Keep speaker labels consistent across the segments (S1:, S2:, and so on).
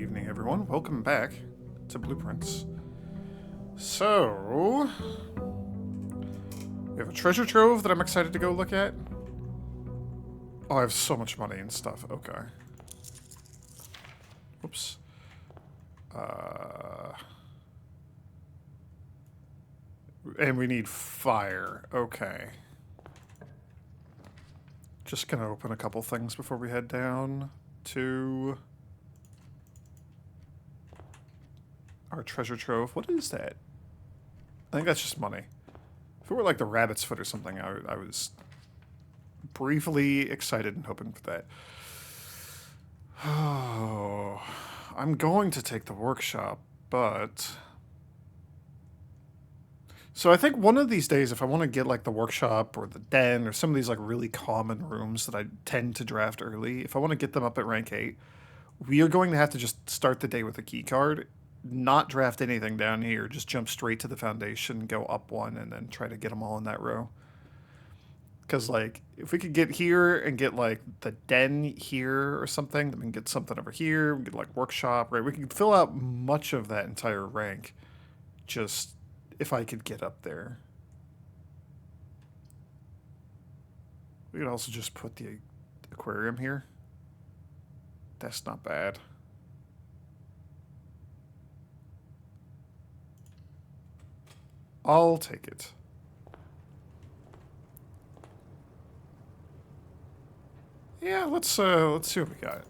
S1: evening, everyone. Welcome back to Blueprints. So, we have a treasure trove that I'm excited to go look at. Oh, I have so much money and stuff. Okay. Whoops. And we need fire. Okay. Just gonna open a couple things before we head down to our treasure trove. What is that? I think that's just money. If it were like the rabbit's foot or something, I was briefly excited and hoping for that. Oh, I'm going to take the workshop, but... So I think one of these days, if I want to get like the workshop or the den or some of these like really common rooms that I tend to draft early, if I want to get them up at rank 8, we are going to have to just start the day with a key card, not draft anything down here, just jump straight to the foundation, go up one, and then try to get them all in that row. Because, like, if we could get here and get, like, the den here or something, then we can get something over here, we can get, like, workshop, right? We can fill out much of that entire rank just if I could get up there. We could also just put the aquarium here. That's not bad. I'll take it. Yeah, let's see what we got.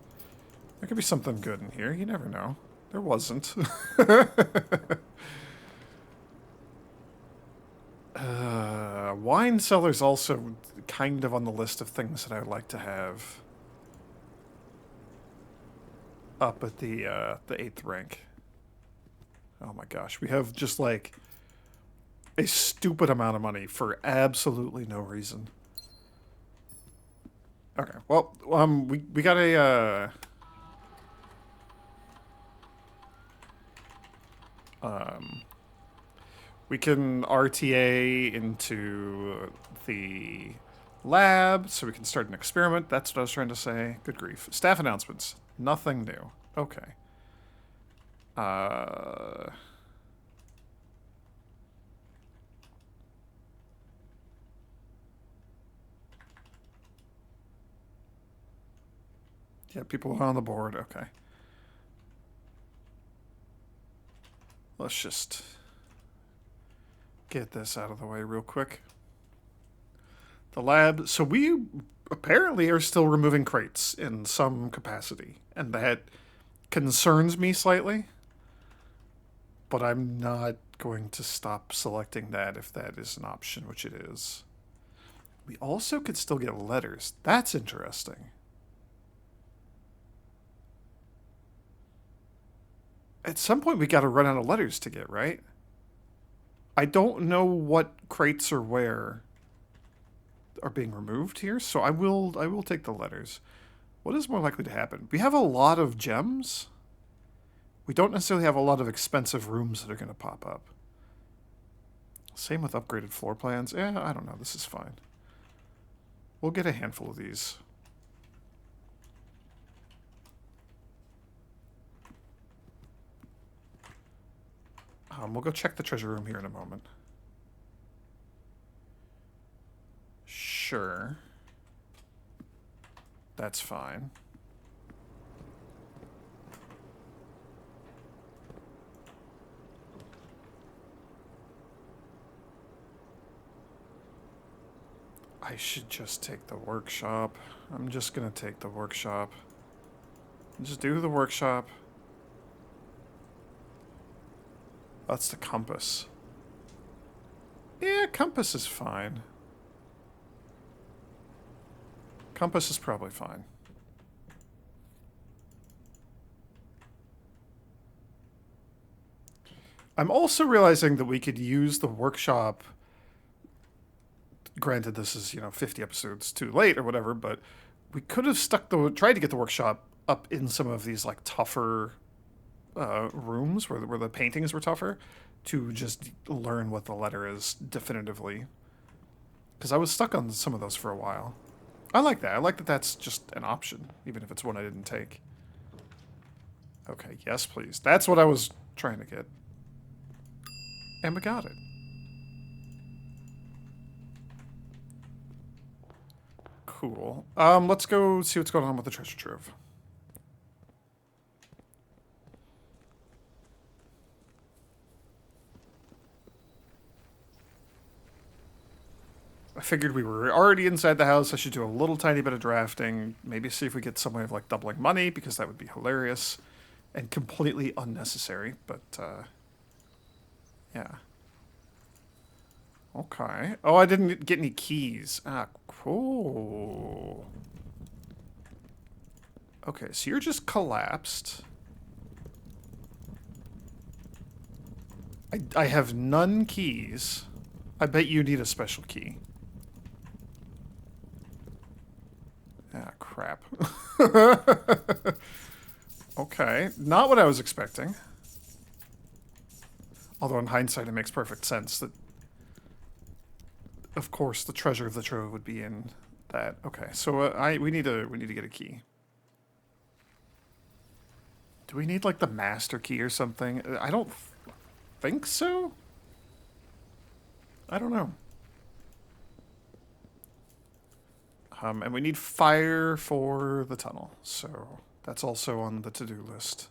S1: There could be something good in here. You never know. There wasn't. Wine cellar's also kind of on the list of things that I would like to have up at the 8th rank. Oh my gosh, we have just like a stupid amount of money for absolutely no reason. Okay, well, we got a we can RTA into the lab so we can start an experiment. That's what I was trying to say. Good grief. Staff announcements. Nothing new. Okay. Yeah, people are on the board. Okay. Let's just get this out of the way real quick. The lab. So we apparently are still removing crates in some capacity, and that concerns me slightly. But I'm not going to stop selecting that if that is an option, which it is. We also could still get letters. That's interesting. At some point, we got to run out of letters to get, right? I don't know what crates or where are being removed here, so I will take the letters. What is more likely to happen? We have a lot of gems. We don't necessarily have a lot of expensive rooms that are going to pop up. Same with upgraded floor plans. I don't know. This is fine. We'll get a handful of these. We'll go check the treasure room here in a moment. Sure. That's fine. I should just take the workshop. I'm just gonna take the workshop. Just do the workshop. That's the compass. Yeah, compass is fine. Compass is probably fine. I'm also realizing that we could use the workshop. Granted, this is, 50 episodes too late or whatever, but we could have tried to get the workshop up in some of these, like, tougher rooms where the paintings were tougher to just learn what the letter is definitively. Because I was stuck on some of those for a while. I like that. I like that that's just an option, even if it's one I didn't take. Okay, yes, please. That's what I was trying to get. And we got it. Cool. Let's go see what's going on with the treasure trove. I figured we were already inside the house. I should do a little tiny bit of drafting. Maybe see if we get some way of like doubling money, because that would be hilarious and completely unnecessary. But yeah. Okay. Oh, I didn't get any keys. Ah, cool. Okay, so you're just collapsed. I have none keys. I bet you need a special key. Ah, crap. Okay, not what I was expecting. Although in hindsight it makes perfect sense that, of course, the treasure of the trove would be in that. Okay, so we need to get a key. Do we need like the master key or something? I don't think so. I don't know. And we need fire for the tunnel, so that's also on the to-do list.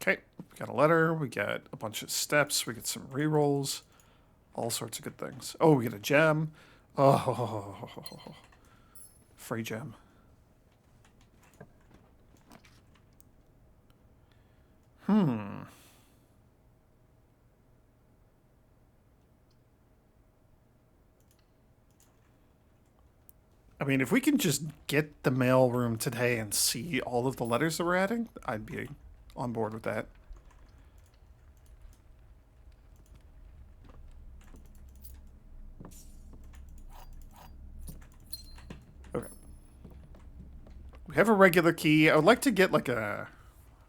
S1: Okay, we got a letter, we got a bunch of steps, we get some rerolls, all sorts of good things. Oh, we get a gem. Oh, free gem. I mean, if we can just get the mail room today and see all of the letters that we're adding, I'd be on board with that. Okay. We have a regular key. I would like to get like a,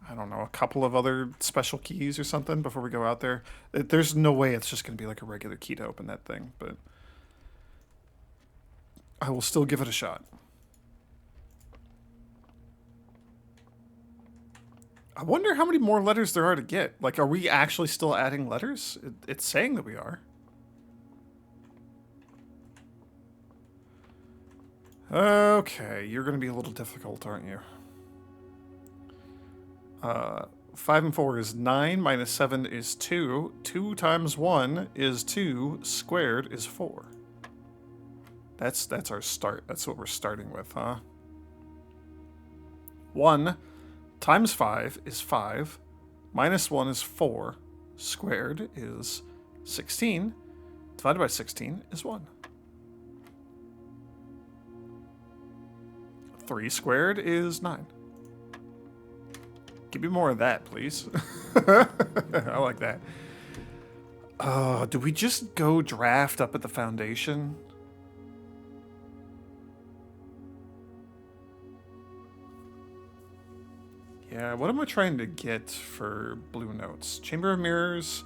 S1: I don't know, a couple of other special keys or something before we go out there. There's no way it's just going to be like a regular key to open that thing, but I will still give it a shot. I wonder how many more letters there are to get. Like, are we actually still adding letters? It's saying that we are. Okay, you're going to be a little difficult, aren't you? 5 and 4 is 9, minus 7 is 2. 2 times 1 is 2, squared is 4. That's our start. That's what we're starting with, huh? 1 times 5 is 5, minus 1 is 4, squared is 16, divided by 16 is 1. 3 squared is 9. Give me more of that, please. I like that. Do we just go draft up at the foundation? Yeah, what am I trying to get for blue notes? Chamber of Mirrors,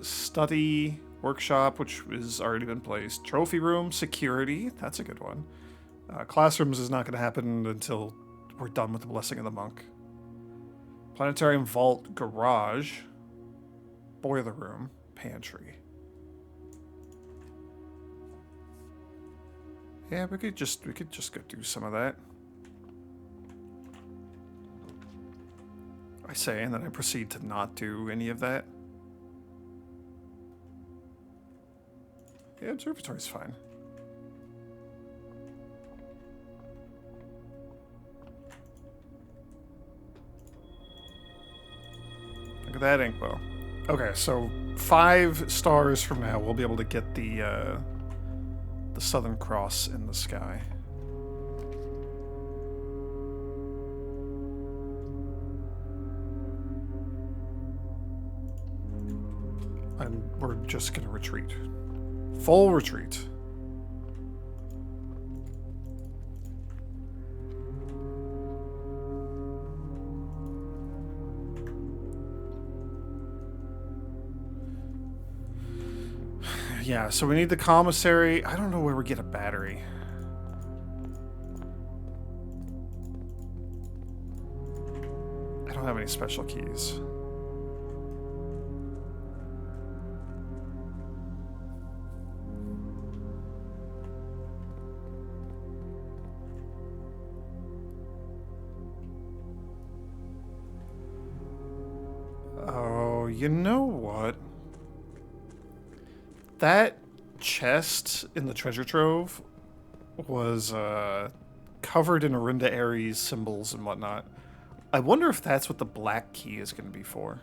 S1: study, workshop, which has already been placed. Trophy room, security, that's a good one. Classrooms is not going to happen until we're done with the Blessing of the Monk. Planetarium, vault, garage, boiler room, pantry. Yeah, we could just go do some of that. I say, and then I proceed to not do any of that. Yeah, observatory's fine. Look at that inkwell. Okay, so 5 stars from now, we'll be able to get the Southern Cross in the sky. And we're just gonna retreat. Full retreat. Yeah, so we need the commissary. I don't know where we get a battery. I don't have any special keys. Oh, you know what? That chest in the treasure trove was covered in Arinda Ares symbols and whatnot. I wonder if that's what the black key is going to be for.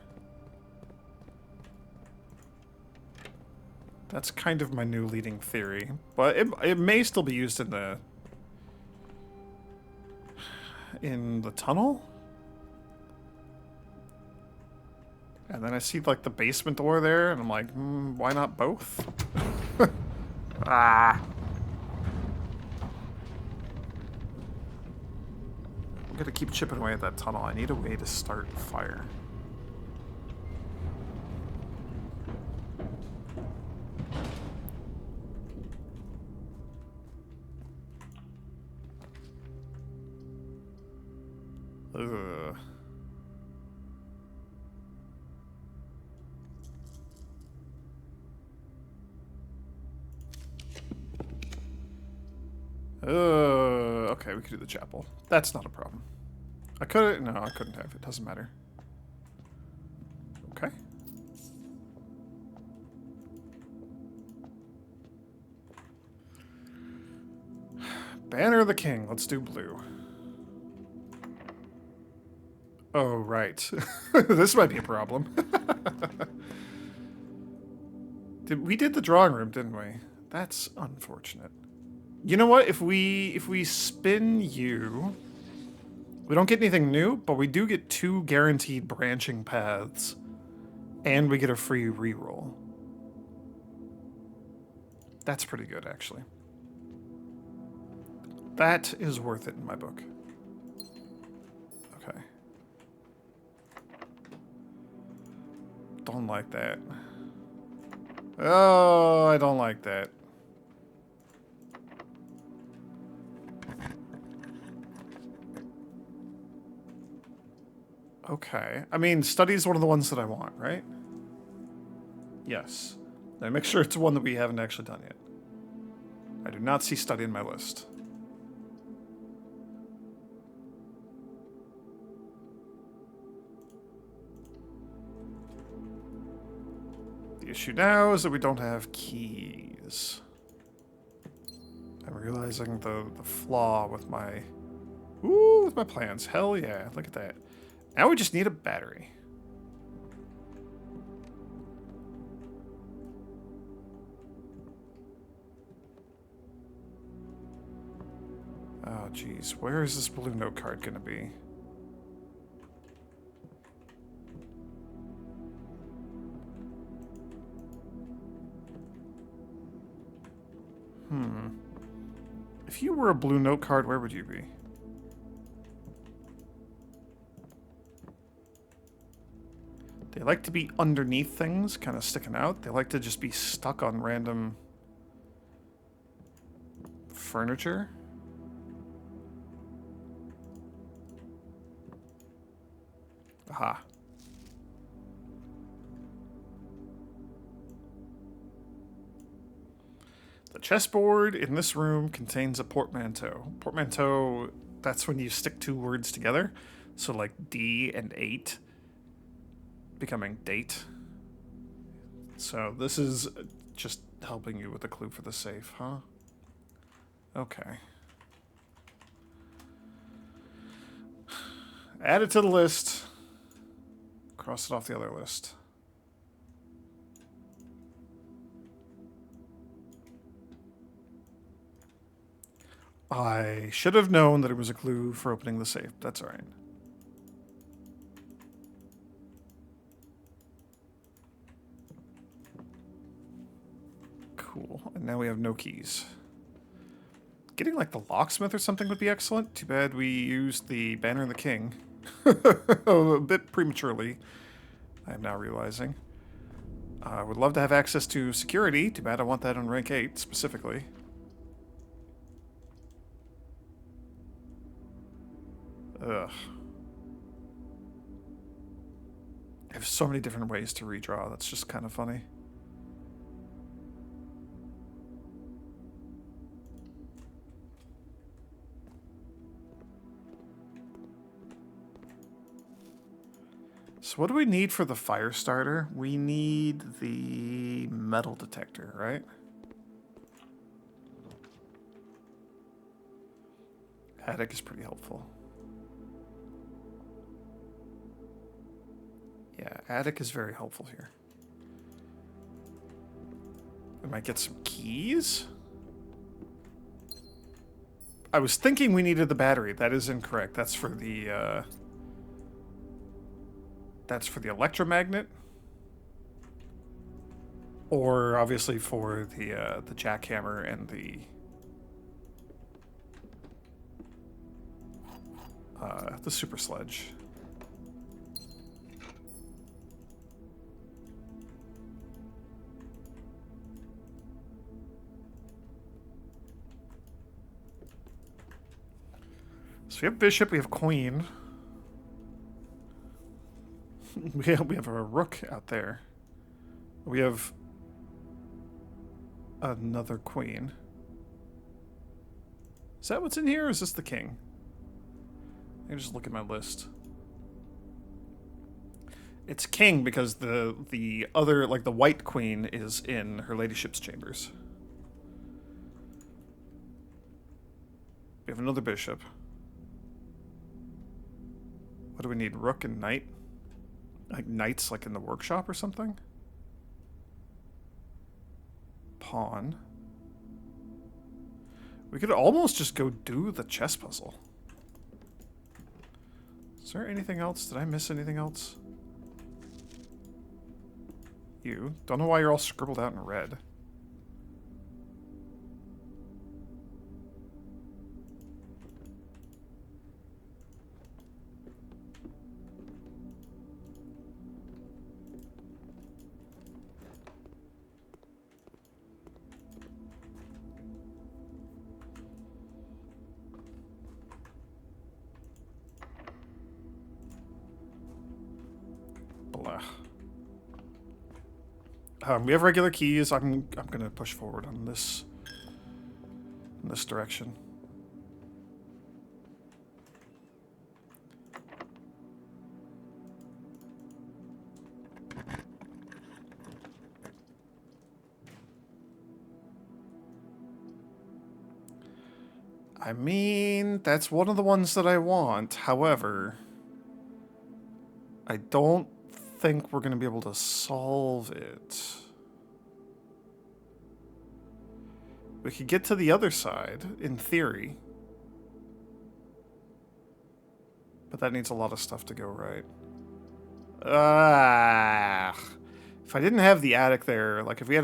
S1: That's kind of my new leading theory. But it may still be used in the tunnel? And then I see, like, the basement door there, and I'm like, why not both? Ah. I'm gonna keep chipping away at that tunnel. I need a way to start a fire. Ugh. Okay, we could do the chapel. That's not a problem. I couldn't. No, I couldn't have. It doesn't matter. Okay. Banner of the King. Let's do blue. Oh, right. This might be a problem. We did the drawing room, didn't we? That's unfortunate. You know what? If we spin you, we don't get anything new, but we do get 2 guaranteed branching paths, and we get a free reroll. That's pretty good, actually. That is worth it in my book. Okay. Don't like that. Oh, I don't like that. Okay. I mean, study is one of the ones that I want, right? Yes. Now make sure it's one that we haven't actually done yet. I do not see study in my list. The issue now is that we don't have keys. I'm realizing the flaw with my... Ooh, with my plans. Hell yeah, look at that. Now we just need a battery. Oh, geez. Where is this blue note card gonna be? If you were a blue note card, where would you be? They like to be underneath things, kind of sticking out. They like to just be stuck on random furniture. Aha. The chessboard in this room contains a portmanteau. Portmanteau, that's when you stick 2 words together. So like D and 8 becoming date. So this is just helping you with a clue for the safe, huh? Okay. Add it to the list. Cross it off the other list. I should have known that it was a clue for opening the safe. That's all right. Cool. And now we have no keys. Getting like the locksmith or something would be excellent. Too bad we used the Banner of the King. A bit prematurely, I am now realizing. I would love to have access to security. Too bad I want that on rank 8 specifically. Ugh. I have so many different ways to redraw. That's just kind of funny. So what do we need for the fire starter? We need the metal detector, right? Attic is pretty helpful. Yeah, attic is very helpful here. We might get some keys? I was thinking we needed the battery. That is incorrect. That's for the electromagnet. Or obviously for the jackhammer and the super sledge. So we have bishop, we have queen. we have a rook out there. We have another queen. Is that what's in here, or is this the king? Let me just look at my list. It's king because the other, like the white queen, is in her ladyship's chambers. We have another bishop. What do we need? Rook and knight? Like knights like in the workshop or something? Pawn. We could almost just go do the chess puzzle. Is there anything else? Did I miss anything else? You. Don't know why you're all scribbled out in red. Blah. We have regular keys. I'm gonna push forward on this in this direction. I mean, that's one of the ones that I want. However, I don't think we're going to be able to solve it. We could get to the other side, in theory. But that needs a lot of stuff to go right. If I didn't have the attic there, like if we had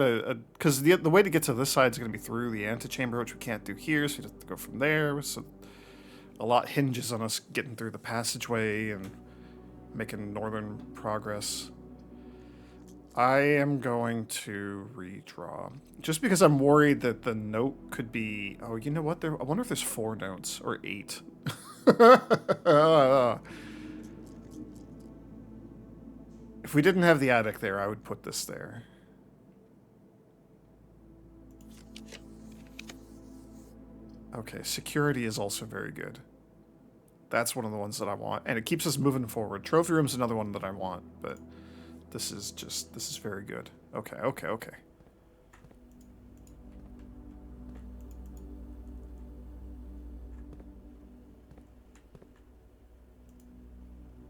S1: because the way to get to this side is going to be through the antechamber, which we can't do here, so we have to go from there. So a lot hinges on us getting through the passageway and making northern progress. I am going to redraw. Just because I'm worried that the note could be... Oh, you know what? I wonder if there's 4 notes or 8. If we didn't have the attic there, I would put this there. Okay, security is also very good. That's one of the ones that I want. And it keeps us moving forward. Trophy room's another one that I want, but this is very good. Okay, okay, okay.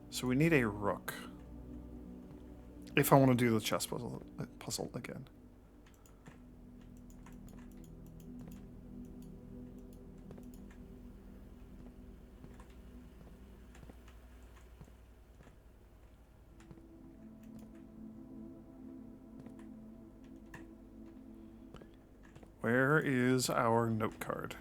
S1: So we need a rook. If I want to do the chess puzzle again. Where is our note card?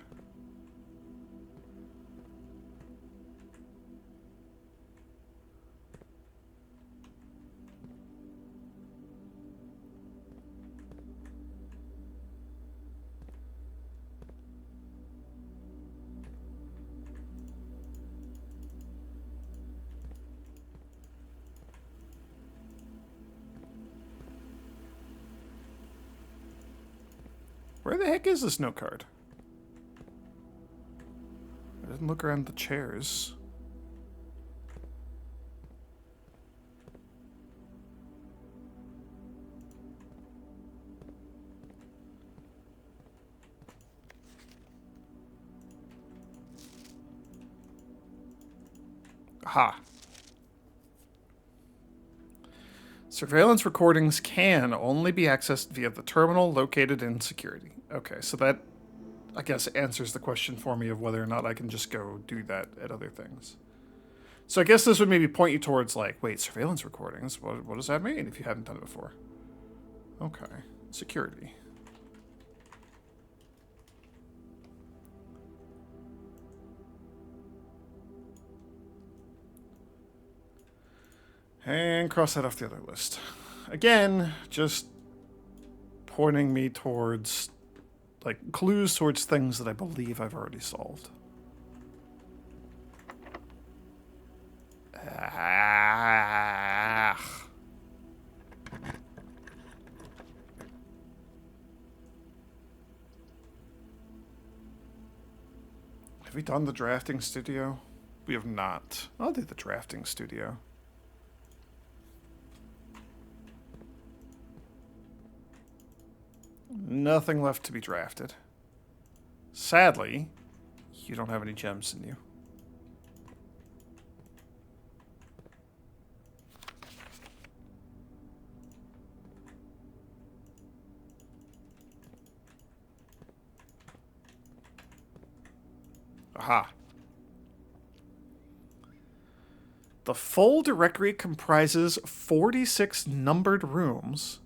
S1: Where the heck is this note card? I didn't look around the chairs. Aha. Surveillance recordings can only be accessed via the terminal located in security. Okay, so that, I guess, answers the question for me of whether or not I can just go do that at other things. So I guess this would maybe point you towards, like, wait, surveillance recordings? What does that mean if you haven't done it before? Okay, security. And cross that off the other list. Again, just pointing me towards, like, clues towards things that I believe I've already solved. Ah. Have we done the drafting studio? We have not. I'll do the drafting studio. Nothing left to be drafted. Sadly, you don't have any gems in you. Aha. The full directory comprises 46 numbered rooms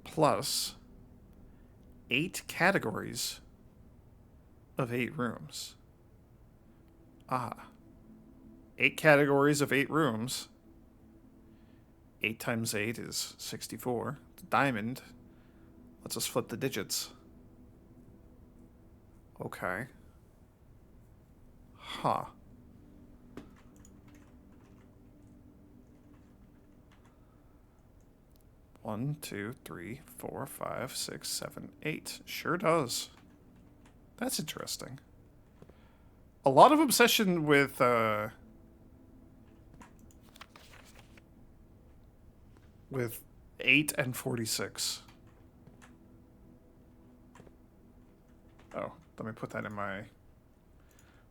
S1: plus 8 categories of 8 rooms. Ah. 8 categories of 8 rooms. 8 times 8 is 64. The diamond. Let's just flip the digits. Okay. Huh. One, two, three, 4, 5, 6, 7, 8. Sure does. That's interesting. A lot of obsession with 8 and 46. Oh, let me put that in my...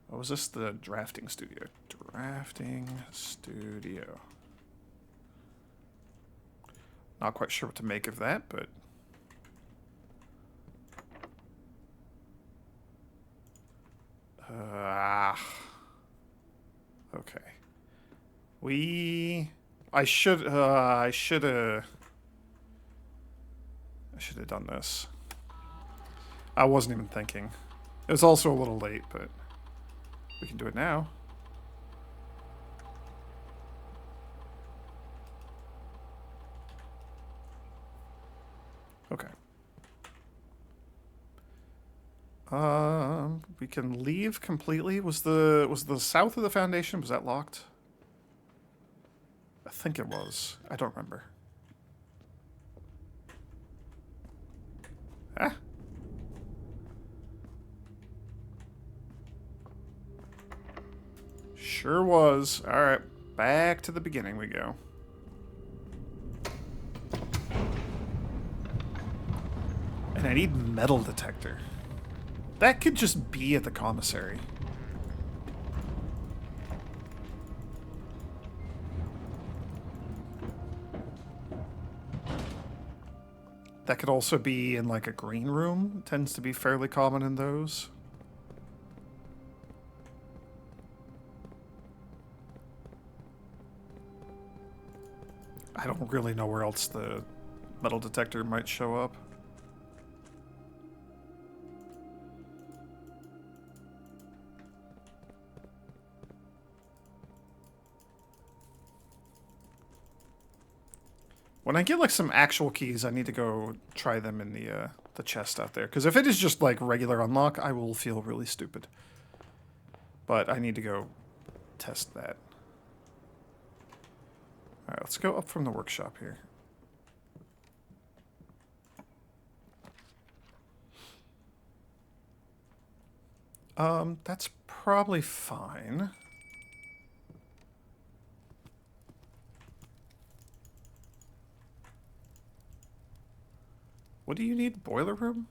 S1: What was this? The drafting studio. Drafting studio. Not quite sure what to make of that, but... Okay. I should have done this. I wasn't even thinking. It was also a little late, but we can do it now. Okay. We can leave completely. Was the south of the foundation, was that locked? I think it was. I don't remember. Ah. Sure was. Alright, back to the beginning we go. And I need metal detector. That could just be at the commissary. That could also be in like a green room. It tends to be fairly common in those. I don't really know where else the metal detector might show up. When I get like some actual keys, I need to go try them in the chest out there. Because if it is just like regular unlock, I will feel really stupid. But I need to go test that. Alright, let's go up from the workshop here. That's probably fine. What do you need? Boiler room?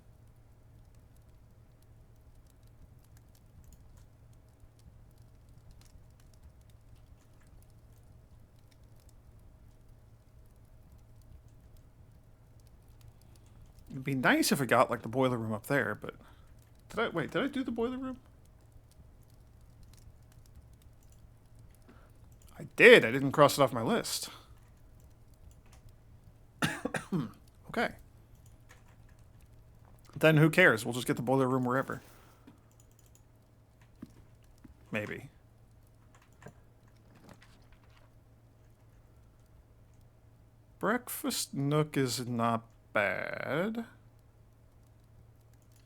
S1: It'd be nice if I got, like, the boiler room up there, but... Did I do the boiler room? I did. I didn't cross it off my list. Okay. Then who cares? We'll just get the boiler room wherever. Maybe. Breakfast nook is not bad.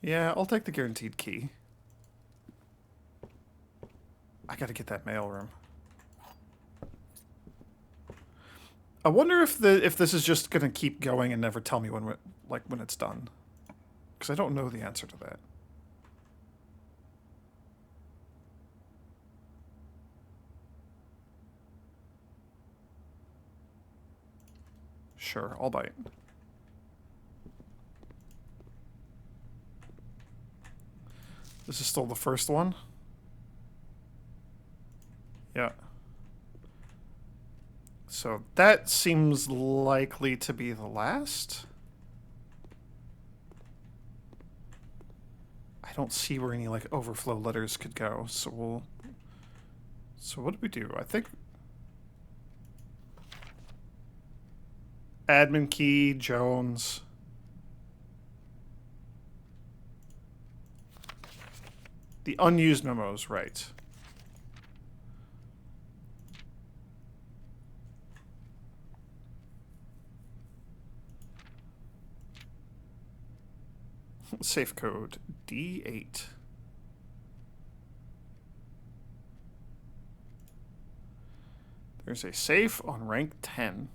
S1: Yeah, I'll take the guaranteed key. I gotta get that mail room. I wonder if this is just gonna keep going and never tell me when it's done. Because I don't know the answer to that. Sure, I'll bite. This is still the first one? Yeah. So that seems likely to be the last. I don't see where any, like, overflow letters could go, so we'll... So what do we do? I think... Admin key, Jones... The unused memos, right. Safe code D8. There's a safe on rank 10.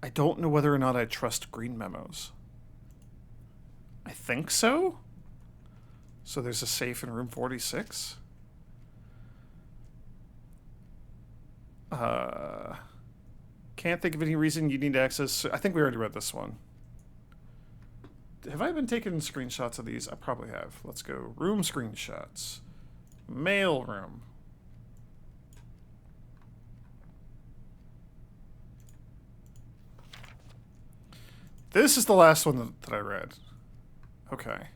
S1: I don't know whether or not I trust green memos. I think so? So there's a safe in room 46? Can't think of any reason you need access. I think we already read this one. Have I been taking screenshots of these? I probably have. Let's go. Room screenshots. Mail room. This is the last one that I read. Okay.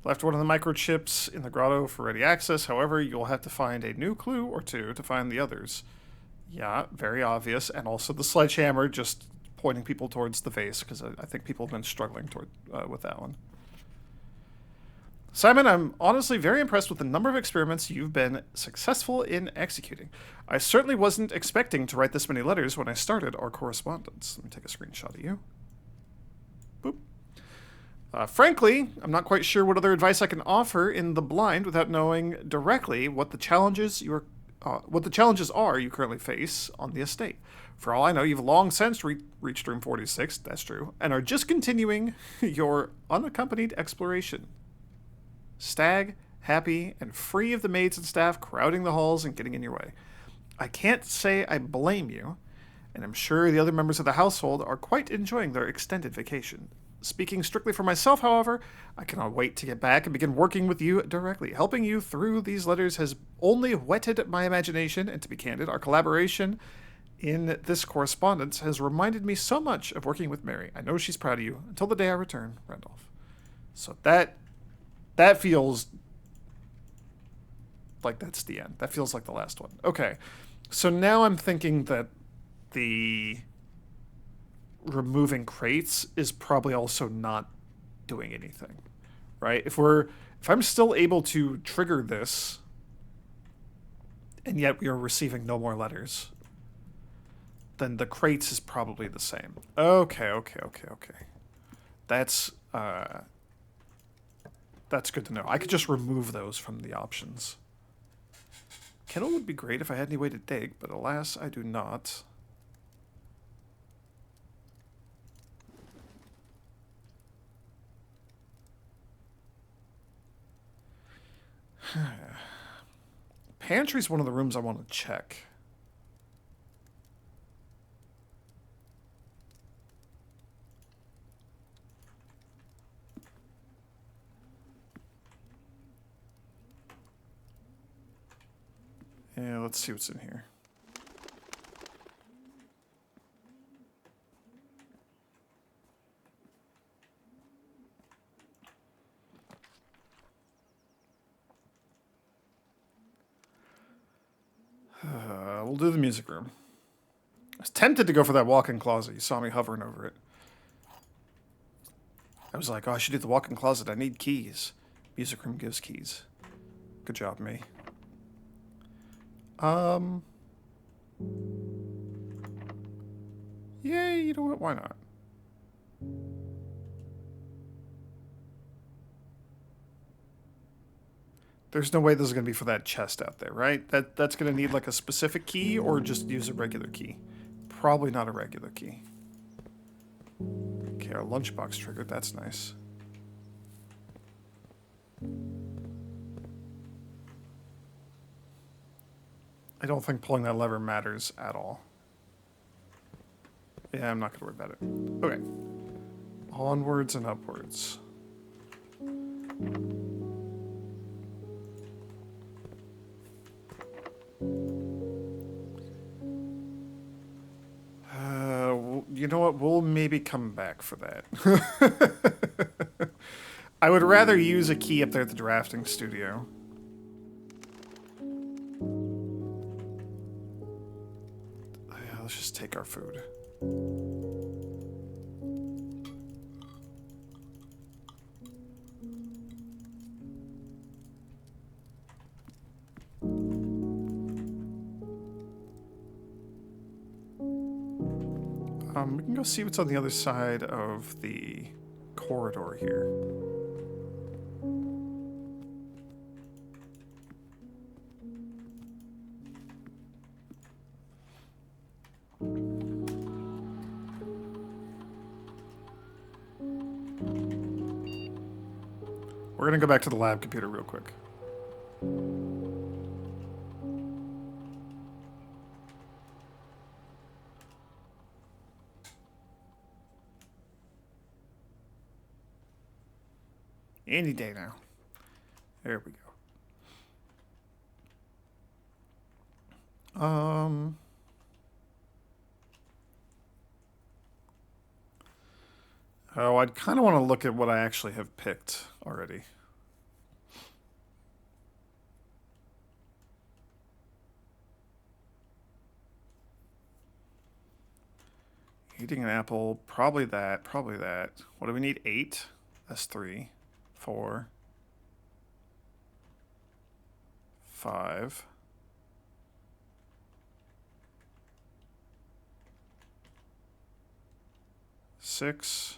S1: Left one of the microchips in the grotto for ready access. However, you'll have to find a new clue or two to find the others. Yeah, very obvious. And also the sledgehammer just pointing people towards the vase, because I think people have been struggling with that one. Simon, I'm honestly very impressed with the number of experiments you've been successful in executing. I certainly wasn't expecting to write this many letters when I started our correspondence. Let me take a screenshot of you. Boop. Frankly, I'm not quite sure what other advice I can offer in the blind without knowing directly what the challenges are you currently face on the estate. For all I know, you've long since reached room 46, that's true, and are just continuing your unaccompanied exploration. Stag, happy, and free of the maids and staff crowding the halls and getting in your way. I can't say I blame you, and I'm sure the other members of the household are quite enjoying their extended vacation. Speaking strictly for myself, however, I cannot wait to get back and begin working with you directly. Helping you through these letters has only whetted my imagination, and to be candid, our collaboration in this correspondence has reminded me so much of working with Mary. I know she's proud of you. Until the day I return, Randolph. So that feels like that's the end. That feels like the last one. Okay. So now I'm thinking that the removing crates is probably also not doing anything, right? If I'm still able to trigger this and yet we are receiving no more letters, then the crates is probably the same. Okay. That's good to know. I could just remove those from the options. Kennel would be great if I had any way to dig, but alas, I do not. Pantry's one of the rooms I want to check. Yeah, let's see what's in here. We'll do the music room. I was tempted to go for that walk-in closet. You saw me hovering over it. I was like, oh, I should do the walk-in closet. I need keys. Music room gives keys. Good job, me. Yeah, you know what? Why not? There's no way this is going to be for that chest out there, right? That's going to need like a specific key or just use a regular key. Probably not a regular key. Okay, our lunchbox triggered. That's nice. I don't think pulling that lever matters at all. Yeah, I'm not going to worry about it. Okay. Onwards and upwards. You know what? We'll maybe come back for that. I would rather use a key up there at the drafting studio. Yeah, let's just take our food. We can go see what's on the other side of the corridor here. We're gonna go back to the lab computer real quick. Any day now. There we go. Oh, I'd kind of want to look at what I actually have picked already. Eating an apple, probably that, probably that. What do we need? 8? That's 3. 4. 5. 6.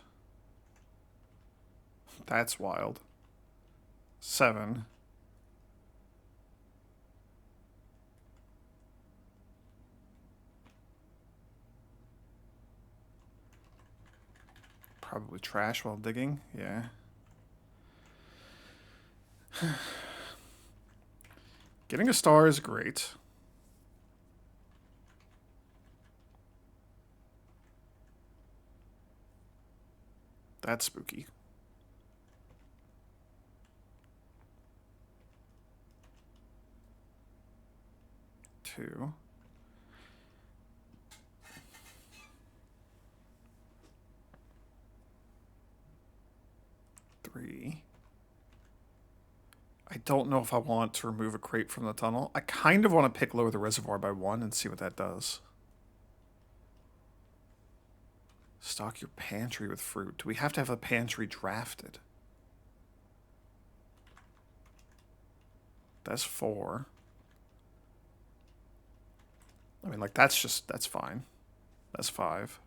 S1: That's wild. 7. Probably trash while digging, yeah. Getting a star is great. That's spooky. Two. 3. I don't know if I want to remove a crate from the tunnel. I kind of want to pick lower the reservoir by 1 and see what that does. Stock your pantry with fruit. Do we have to have a pantry drafted? That's 4. I mean, like, that's fine. That's 5.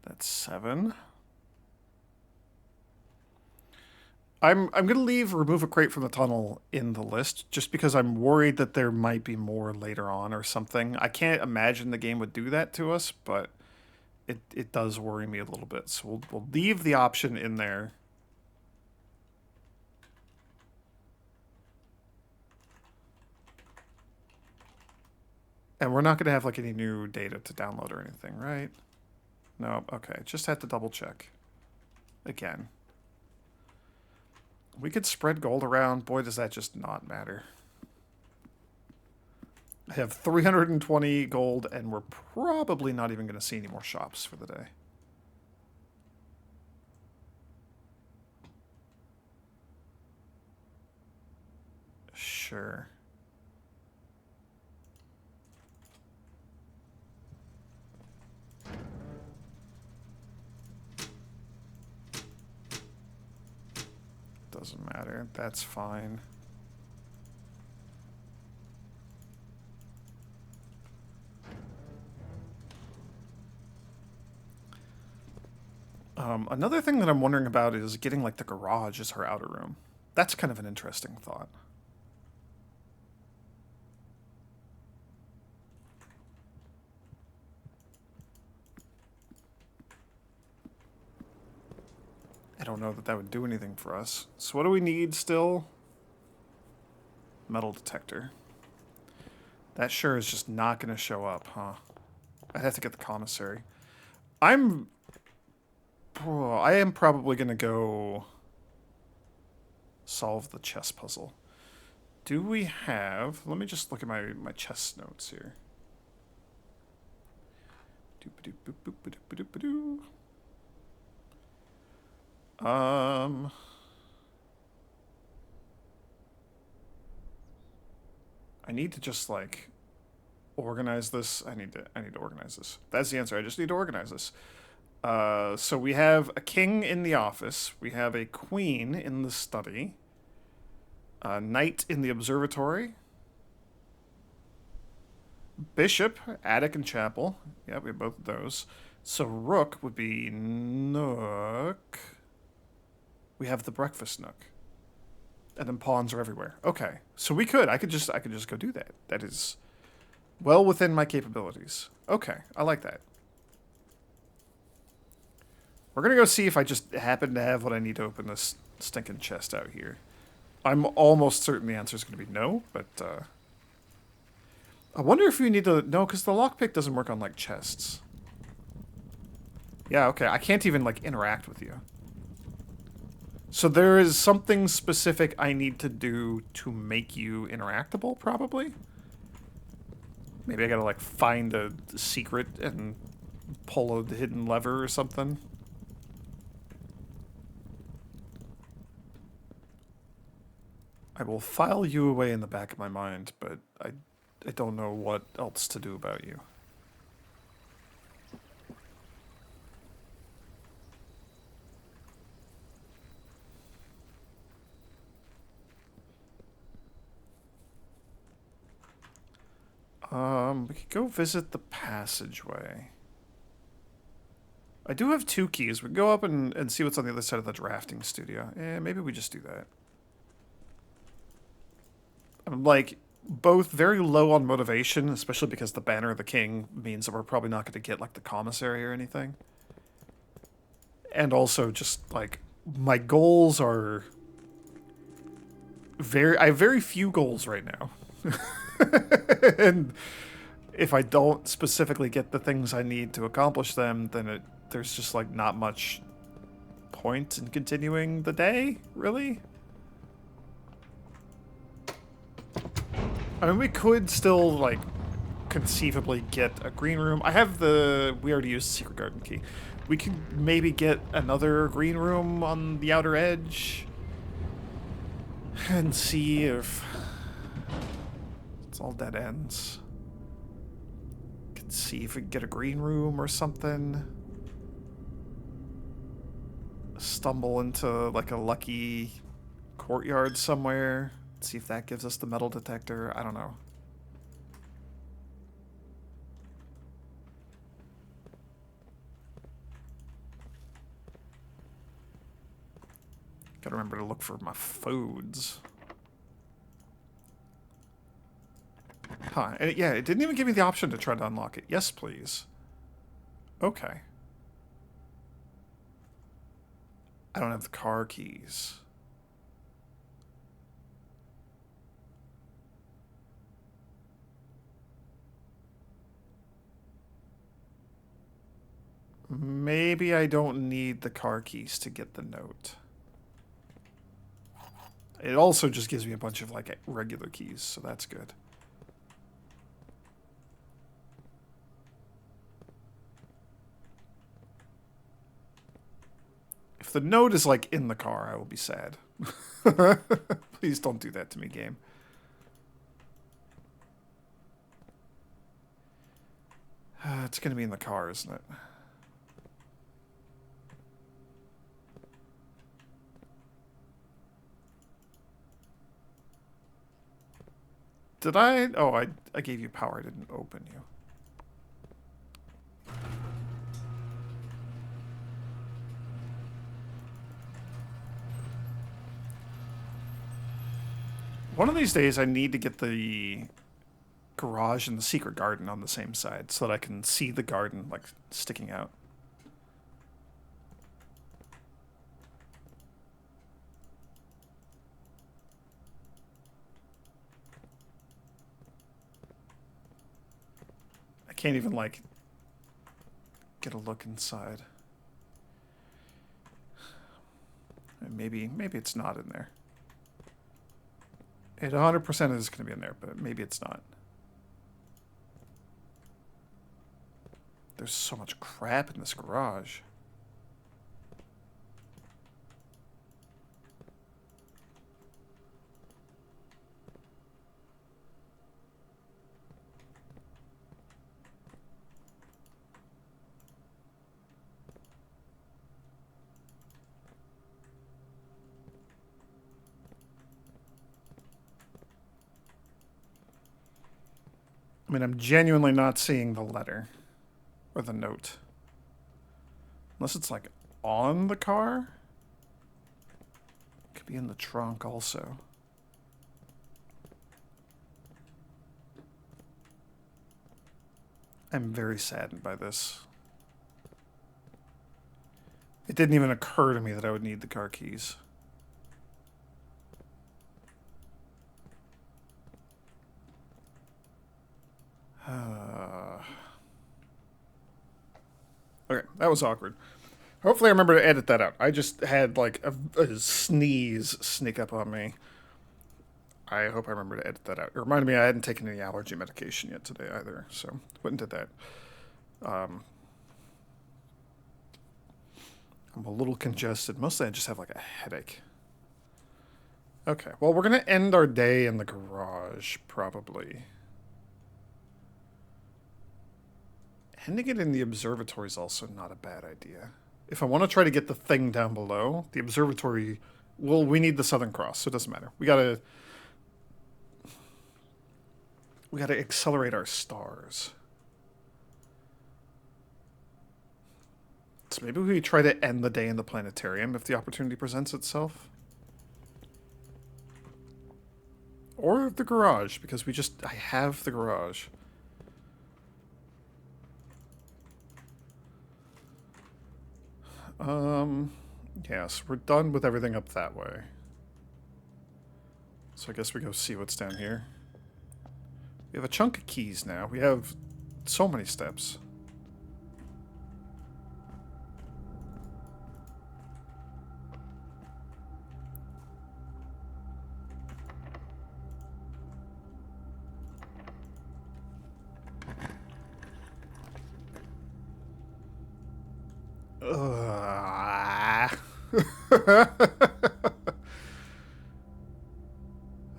S1: That's 7. I'm gonna leave remove a crate from the tunnel in the list just because I'm worried that there might be more later on or something. I can't imagine the game would do that to us, but it does worry me a little bit. So we'll leave the option in there. And we're not gonna have like any new data to download or anything, right? No, okay. Just had to double check. Again. We could spread gold around. Boy, does that just not matter. I have 320 gold, and we're probably not even going to see any more shops for the day. Sure. Doesn't matter. That's fine. Another thing that I'm wondering about is getting like the garage as her outer room. That's kind of an interesting thought. I don't know that that would do anything for us. So what do we need still? Metal detector. That sure is just not going to show up, huh? I'd have to get the commissary. I am probably going to go solve the chess puzzle. Do we have... Let me just look at my chess notes here. I need to just like organize this. I need to organize this. That's the answer. I just need to organize this. So we have a king in the office. We have a queen in the study. A knight in the observatory. Bishop, attic and chapel. Yeah, we have both of those. So rook would be nook. We have the breakfast nook. And then pawns are everywhere. Okay. So we could. I could just go do that. That is well within my capabilities. Okay. I like that. We're going to go see if I just happen to have what I need to open this stinking chest out here. I'm almost certain the answer is going to be no, but I wonder if you need to... No, because the lockpick doesn't work on, like, chests. Yeah, okay. I can't even, like, interact with you. So there is something specific I need to do to make you interactable, probably? Maybe I gotta, like, find a secret and pull a hidden lever or something. I will file you away in the back of my mind, but I don't know what else to do about you. We could go visit the passageway. I do have 2 keys. We can go up and see what's on the other side of the drafting studio. Maybe we just do that. I'm, like, both very low on motivation, especially because the Banner of the King means that we're probably not going to get, like, the commissary or anything. And also just, like, my goals are... I have very few goals right now. And if I don't specifically get the things I need to accomplish them, then there's just, like, not much point in continuing the day, really. I mean, we could still, like, conceivably get a green room. I have we already used Secret Garden key. We could maybe get another green room on the outer edge and see if it's all dead ends. Could see if we can get a green room or something. Stumble into, like, a lucky courtyard somewhere. See if that gives us the metal detector. I don't know. Gotta remember to look for my foods. Huh, and yeah, it didn't even give me the option to try to unlock it. Yes, please. Okay. I don't have the car keys. Maybe I don't need the car keys to get the note. It also just gives me a bunch of, like, regular keys, so that's good. If the note is, like, in the car, I will be sad. Please don't do that to me, game. It's gonna be in the car, isn't it? Did I? Oh, I gave you power. I didn't open you. One of these days, I need to get the garage and the secret garden on the same side so that I can see the garden, like, sticking out. I can't even, like, get a look inside. Maybe it's not in there. It 100% is going to be in there, but maybe it's not. There's so much crap in this garage. I mean, I'm genuinely not seeing the letter or the note. Unless it's, like, on the car? Could be in the trunk also. I'm very saddened by this. It didn't even occur to me that I would need the car keys. Okay, that was awkward. Hopefully I remember to edit that out. I just had, like, a sneeze sneak up on me. I hope I remember to edit that out. It reminded me I hadn't taken any allergy medication yet today either, so went and did that. I'm a little congested. Mostly I just have, like, a headache. Okay, well, we're going to end our day in the garage, probably. Ending it in the observatory is also not a bad idea. If I want to try to get the thing down below, the observatory... Well, we need the Southern Cross, so it doesn't matter. We gotta accelerate our stars. So maybe we try to end the day in the planetarium if the opportunity presents itself. Or the garage, because I have the garage. Yes, we're done with everything up that way. So I guess we go see what's down here. We have a chunk of keys now. We have so many steps.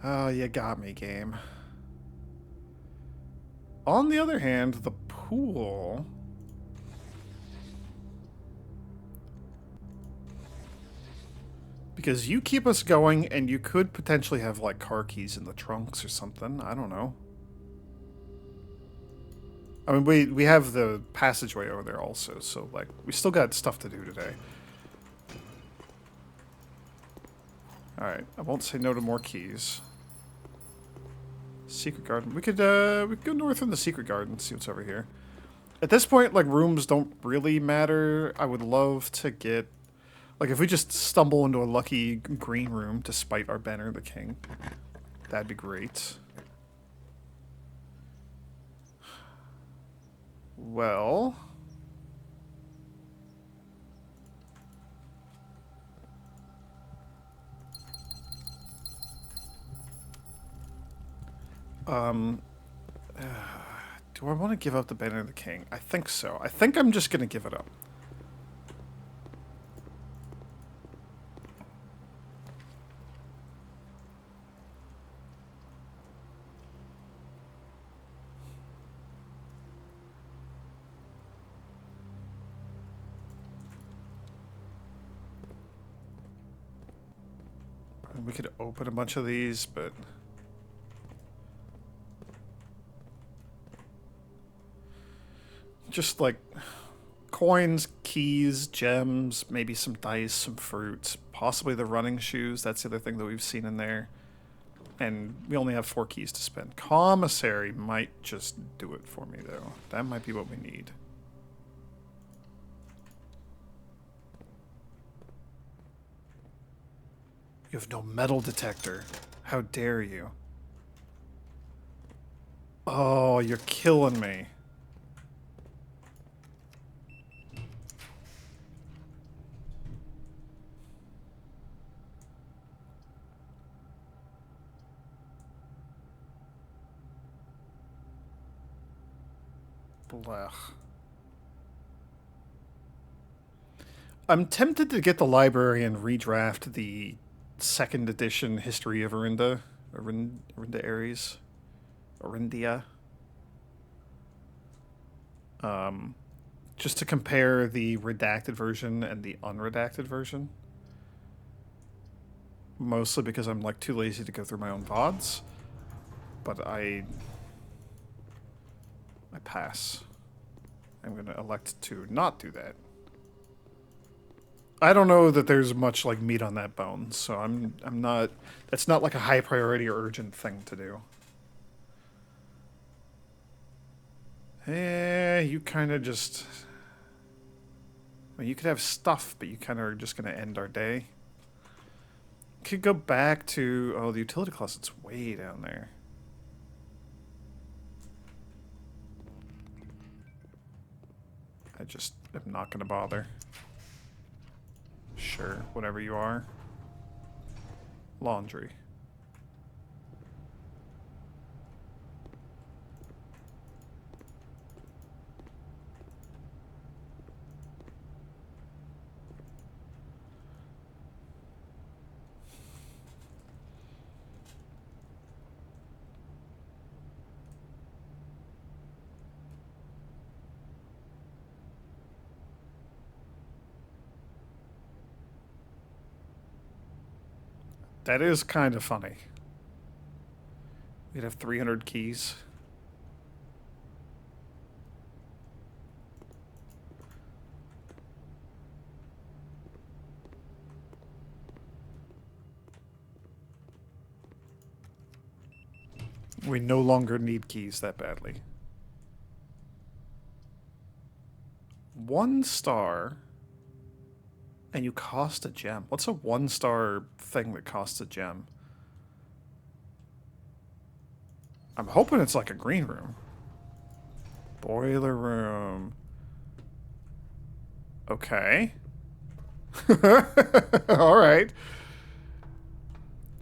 S1: Oh, you got me, game. On the other hand, the pool... Because you keep us going, and you could potentially have, like, car keys in the trunks or something. I don't know. I mean, we have the passageway over there also, so, like, we still got stuff to do today. Alright, I won't say no to more keys. Secret garden. We could go north in the secret garden, see what's over here. At this point, like, rooms don't really matter. I would love to get... Like, if we just stumble into a lucky green room despite our banner, the king, that'd be great. Well... do I want to give up the banner of the king? I think so. I think I'm just going to give it up. We could open a bunch of these, but... Just like coins, keys, gems, maybe some dice, some fruits, possibly the running shoes. That's the other thing that we've seen in there. And we only have 4 keys to spend. Commissary might just do it for me, though. That might be what we need. You have no metal detector. How dare you? Oh, you're killing me. Blech. I'm tempted to get the library and redraft the 2nd edition History of Orinda. Orinda Ares. Orindia. Just to compare the redacted version and the unredacted version. Mostly because I'm like too lazy to go through my own VODs. But I pass. I'm going to elect to not do that. I don't know that there's much like meat on that bone, so I'm not. That's not like a high priority or urgent thing to do. You kind of just. Well, you could have stuff, but you kind of are just going to end our day. Could go back to the utility closet's way down there. I just am not going to bother. Sure, whatever you are. Laundry. That is kind of funny. We'd have 300 keys. We no longer need keys that badly. 1 star. And you cost a gem. What's a 1-star thing that costs a gem? I'm hoping it's like a green room. Boiler room. Okay. Alright.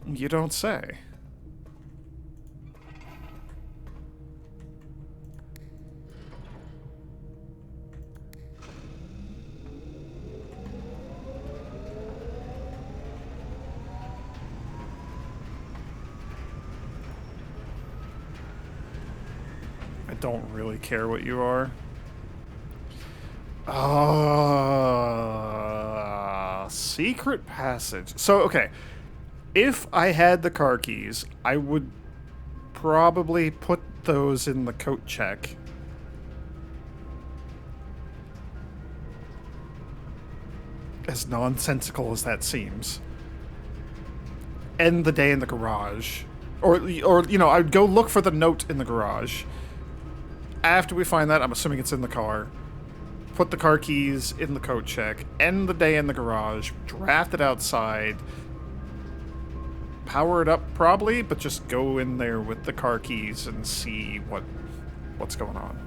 S1: You don't say. Don't really care what you are. Secret passage. So, okay. If I had the car keys, I would probably put those in the coat check. As nonsensical as that seems. end the day in the garage. Or you know, I'd go look for the note in the garage. After we find that, I'm assuming it's in the car. Put the car keys in the coat check. End the day in the garage. Draft it outside. Power it up probably, but just go in there with the car keys and see what's going on.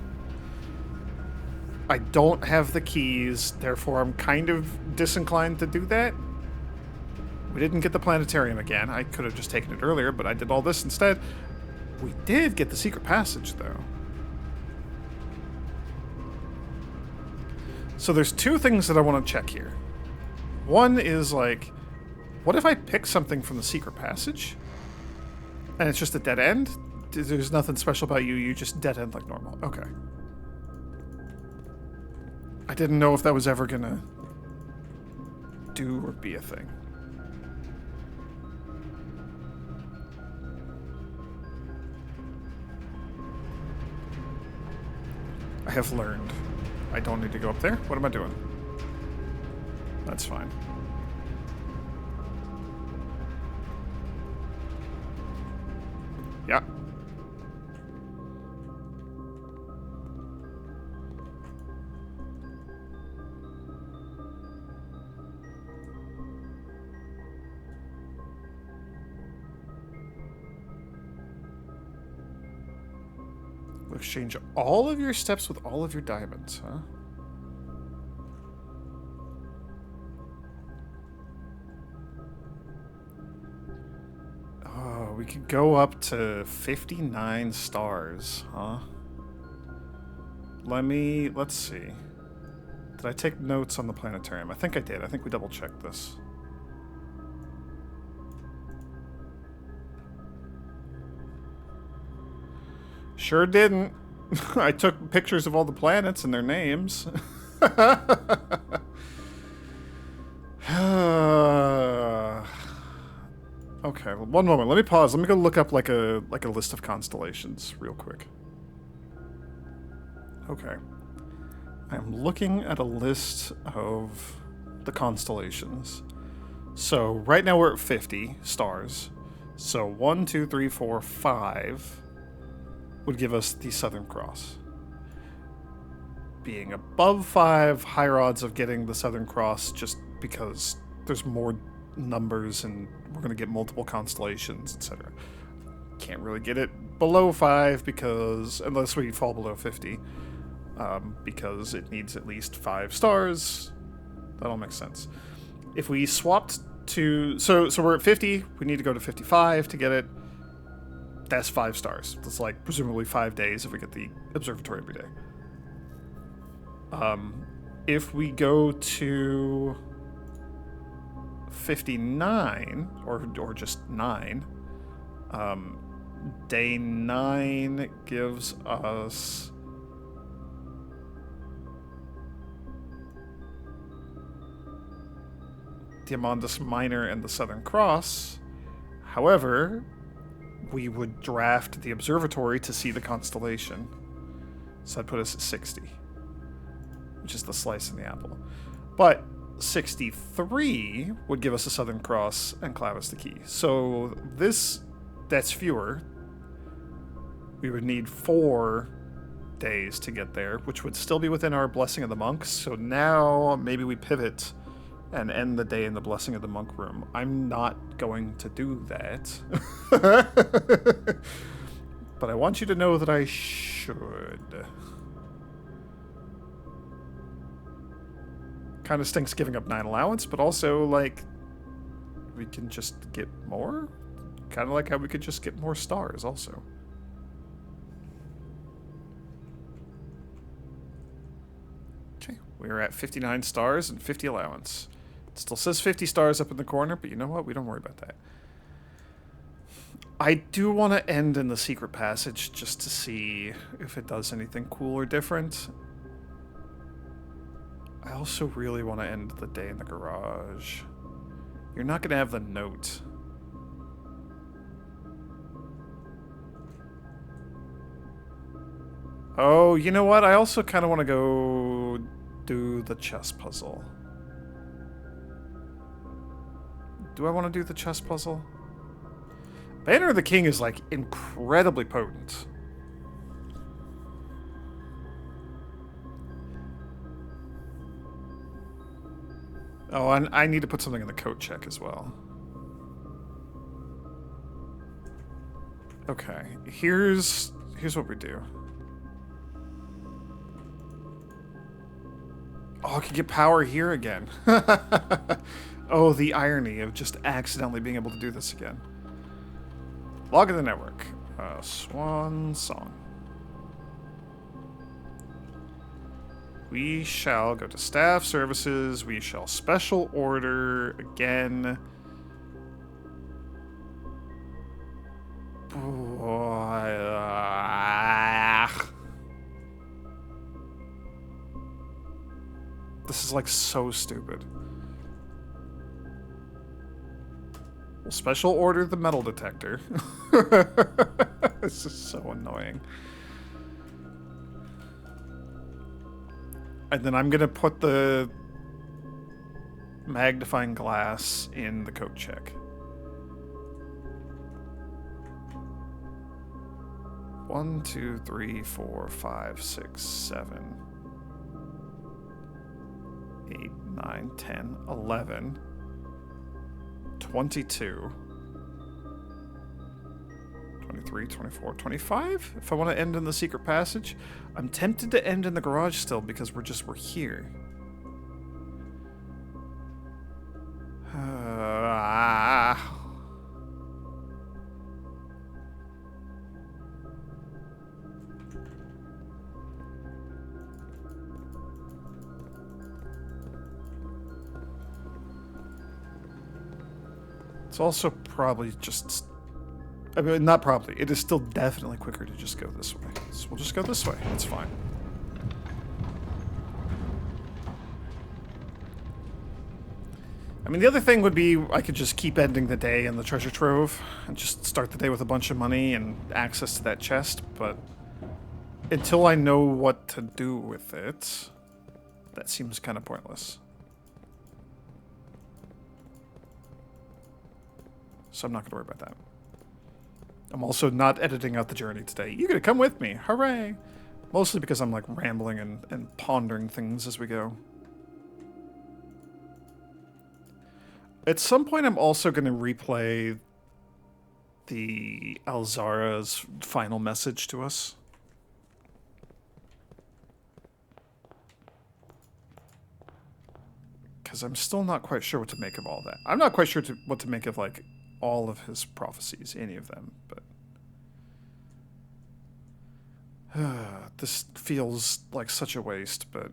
S1: I don't have the keys, therefore I'm kind of disinclined to do that. We didn't get the planetarium again. I could have just taken it earlier, but I did all this instead. We did get the secret passage, though. So there's two things that I want to check here. One is, like, what if I pick something from the secret passage? And it's just a dead end? There's nothing special about you, you just dead end like normal. Okay. I didn't know if that was ever gonna do or be a thing. I have learned. I don't need to go up there. What am I doing? That's fine. Yeah. Exchange all of your steps with all of your diamonds, huh? Oh, we could go up to 59 stars, huh? Let's see. Did I take notes on the planetarium? I think I did. I think we double-checked this. Sure didn't. I took pictures of all the planets and their names. Okay, well, one moment. Let me pause. Let me go look up like a list of constellations real quick. Okay. I'm looking at a list of the constellations. So right now we're at 50 stars. So 1, 2, 3, 4, 5 would give us the Southern Cross. Being above 5, higher odds of getting the Southern Cross just because there's more numbers and we're going to get multiple constellations, etc. Can't really get it below 5 because, unless we fall below 50, because it needs at least 5 stars. That all makes sense. If we swapped to, so we're at 50, we need to go to 55 to get it. That's 5 stars. That's like presumably 5 days if we get the observatory every day. If we go to 59 or just 9, day 9 gives us Diamondus Minor and the Southern Cross. However, we would draft the observatory to see the constellation. So that'd put us at 60, which is the slice in the apple. But 63 would give us a Southern Cross and Clavis the Key. So that's fewer. We would need 4 days to get there, which would still be within our Blessing of the Monks. So now maybe we pivot and end the day in the Blessing of the Monk room. I'm not going to do that. But I want you to know that I should. Kind of stinks giving up 9 allowance, but also, like, we can just get more? Kind of like how we could just get more stars, also. Okay, we're at 59 stars and 50 allowance. It still says 50 stars up in the corner, but you know what? We don't worry about that. I do want to end in the secret passage just to see if it does anything cool or different. I also really want to end the day in the garage. You're not going to have the note. Oh, you know what? I also kind of want to go do the chess puzzle. Do I want to do the chess puzzle? Banner of the King is, like, incredibly potent. Oh, and I need to put something in the coat check as well. Okay, here's what we do. Oh, I can get power here again. Oh, the irony of just accidentally being able to do this again. Log of the network. Swan song. We shall go to staff services. We shall special order again. This is like so stupid. We'll special order the metal detector. This is so annoying. And then I'm gonna put the magnifying glass in the coat check. One, 2, 3, 4, 5, 6, 7, 8, 9, 10, 11, 22, 23, 24, 25? If I want to end in the secret passage. I'm tempted to end in the garage still because we're here. It's also probably just... I mean, not probably. It is still definitely quicker to just go this way. So we'll just go this way. That's fine. I mean, the other thing would be I could just keep ending the day in the treasure trove and just start the day with a bunch of money and access to that chest, but until I know what to do with it, that seems kind of pointless. So I'm not going to worry about that. I'm also not editing out the journey today. You're going to come with me. Hooray! Mostly because I'm like rambling and pondering things as we go. At some point, I'm also going to replay the Alzara's final message to us. Because I'm still not quite sure what to make of all that. I'm not quite sure what to make of, like, all of his prophecies, any of them, but... this feels like such a waste, but...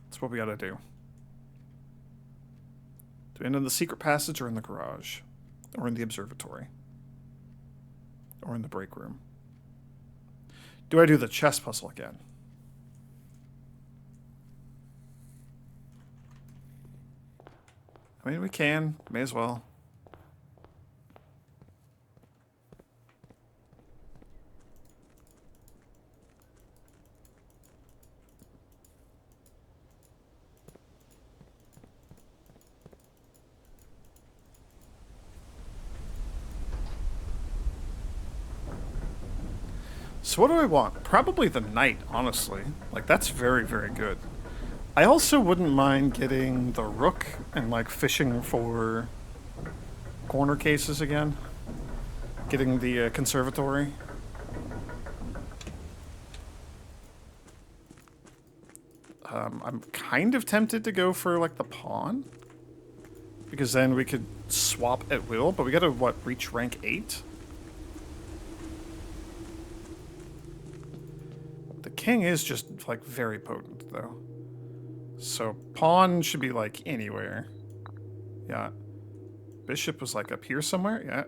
S1: That's what we gotta do. Do we end in the secret passage or in the garage? Or in the observatory? Or in the break room? Do I do the chess puzzle again? I mean, we can. May as well. So what do I want? Probably the knight, honestly. Like, that's very, very good. I also wouldn't mind getting the rook and, like, fishing for corner cases again. Getting the conservatory. I'm kind of tempted to go for, like, the pawn. Because then we could swap at will, but we gotta, what, reach rank 8? The king is just, like, very potent, though. So, pawn should be, like, anywhere. Yeah. Bishop was, like, up here somewhere? Yeah.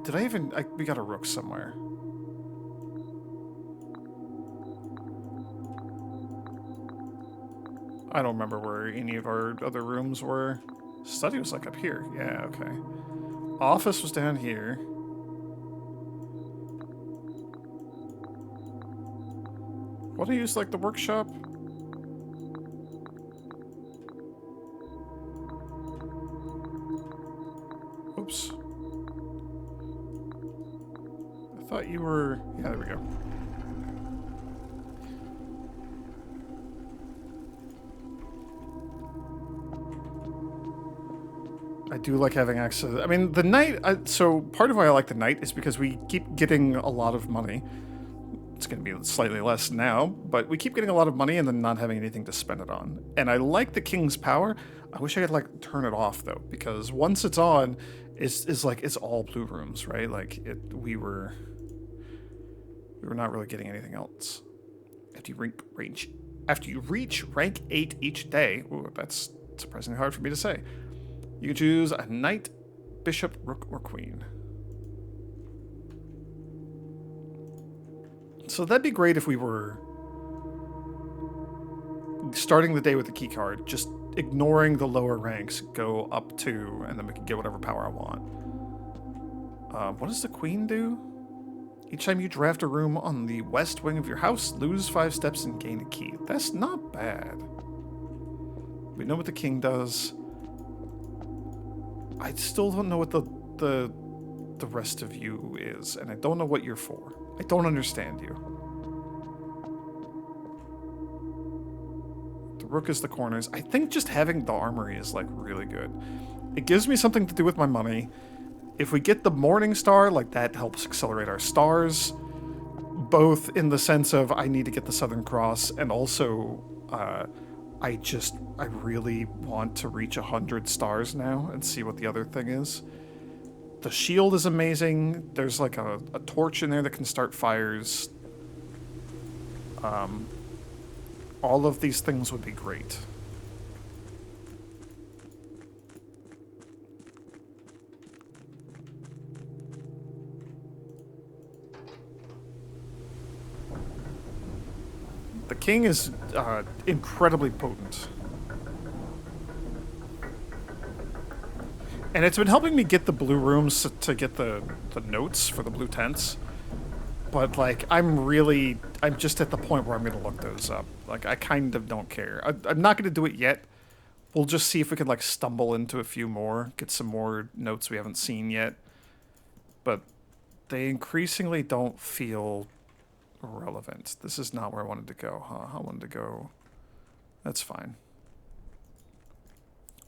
S1: Did I even... we got a rook somewhere. I don't remember where any of our other rooms were. Study was, like, up here. Yeah, okay. Office was down here. What do I use, like, the workshop? Oops. I thought you were... Yeah, there we go. I do like having access. I mean, the night... so part of why I like the night is because we keep getting a lot of money. It's going to be slightly less now, but we keep getting a lot of money and then not having anything to spend it on. And I like the King's Power. I wish I could, like, turn it off, though, because once it's on, it's like, it's all blue rooms, right? Like, we were not really getting anything else. After you reach rank 8 each day... Ooh, that's surprisingly hard for me to say. You can choose a knight, bishop, rook, or queen. So that'd be great if we were starting the day with the key card, just ignoring the lower ranks, go up 2, and then we can get whatever power I want. What does the queen do? Each time you draft a room on the west wing of your house, lose 5 steps and gain a key. That's not bad. We know what the king does. I still don't know what the rest of you is, and I don't know what you're for. I don't understand you. The rook is the corners. I think just having the armory is, like, really good. It gives me something to do with my money. If we get the Morning Star, like, that helps accelerate our stars. Both in the sense of I need to get the Southern Cross, and also, I really want to reach 100 stars now and see what the other thing is. The shield is amazing. There's like a torch in there that can start fires. All of these things would be great. The king is incredibly potent. And it's been helping me get the blue rooms to get the notes for the blue tents. But, like, I'm just at the point where I'm going to look those up. Like, I kind of don't care. I'm not going to do it yet. We'll just see if we can, like, stumble into a few more, get some more notes we haven't seen yet. But they increasingly don't feel relevant. This is not where I wanted to go, huh? I wanted to go... That's fine.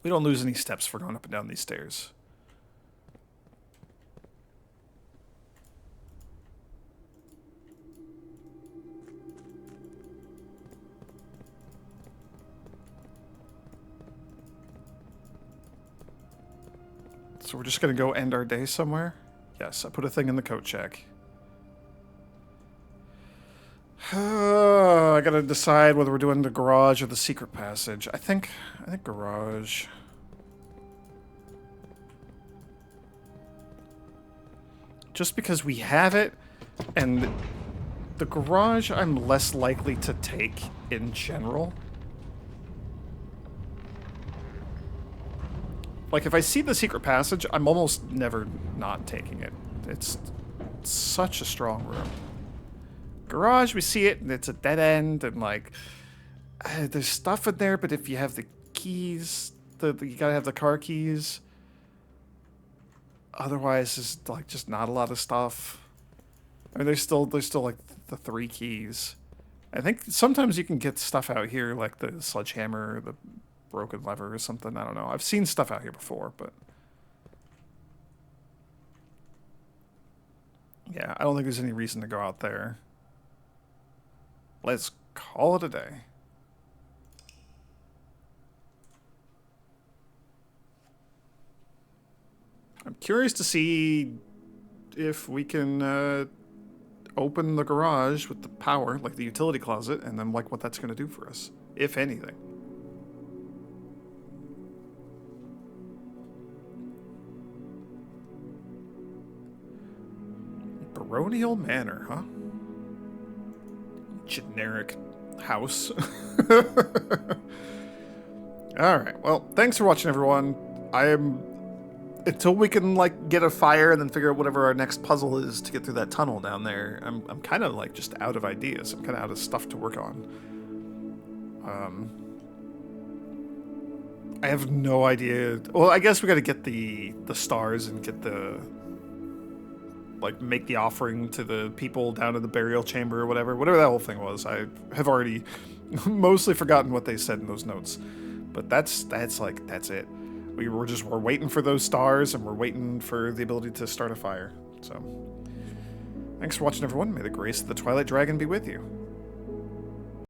S1: We don't lose any steps for going up and down these stairs. So we're just going to go end our day somewhere? Yes, I put a thing in the coat check. I gotta decide whether we're doing the garage or the secret passage. I think garage. Just because we have it, and the garage I'm less likely to take in general. Like, if I see the secret passage, I'm almost never not taking it. It's such a strong room. Garage, we see it, and it's a dead end, and, like, there's stuff in there, but if you have the keys, you gotta have the car keys. Otherwise, there's, like, just not a lot of stuff. I mean, there's still, like, the 3 keys. I think sometimes you can get stuff out here, like the sledgehammer, the broken lever or something. I don't know. I've seen stuff out here before, but... yeah, I don't think there's any reason to go out there. Let's call it a day. I'm curious to see if we can open the garage with the power, like the utility closet, and then like what that's going to do for us, if anything. Baronial Manor, huh? Generic house. Alright, well, thanks for watching, everyone. Until we can, like, get a fire and then figure out whatever our next puzzle is to get through that tunnel down there, I'm kind of, like, just out of ideas. I'm kind of out of stuff to work on. I have no idea. Well, I guess we got to get the stars and get the like make the offering to the people down in the burial chamber or whatever that whole thing was. I have already mostly forgotten what they said in those notes, but that's it. We're waiting for those stars, and we're waiting for the ability to start a fire. So thanks for watching, everyone. May the grace of the Twilight Dragon be with you.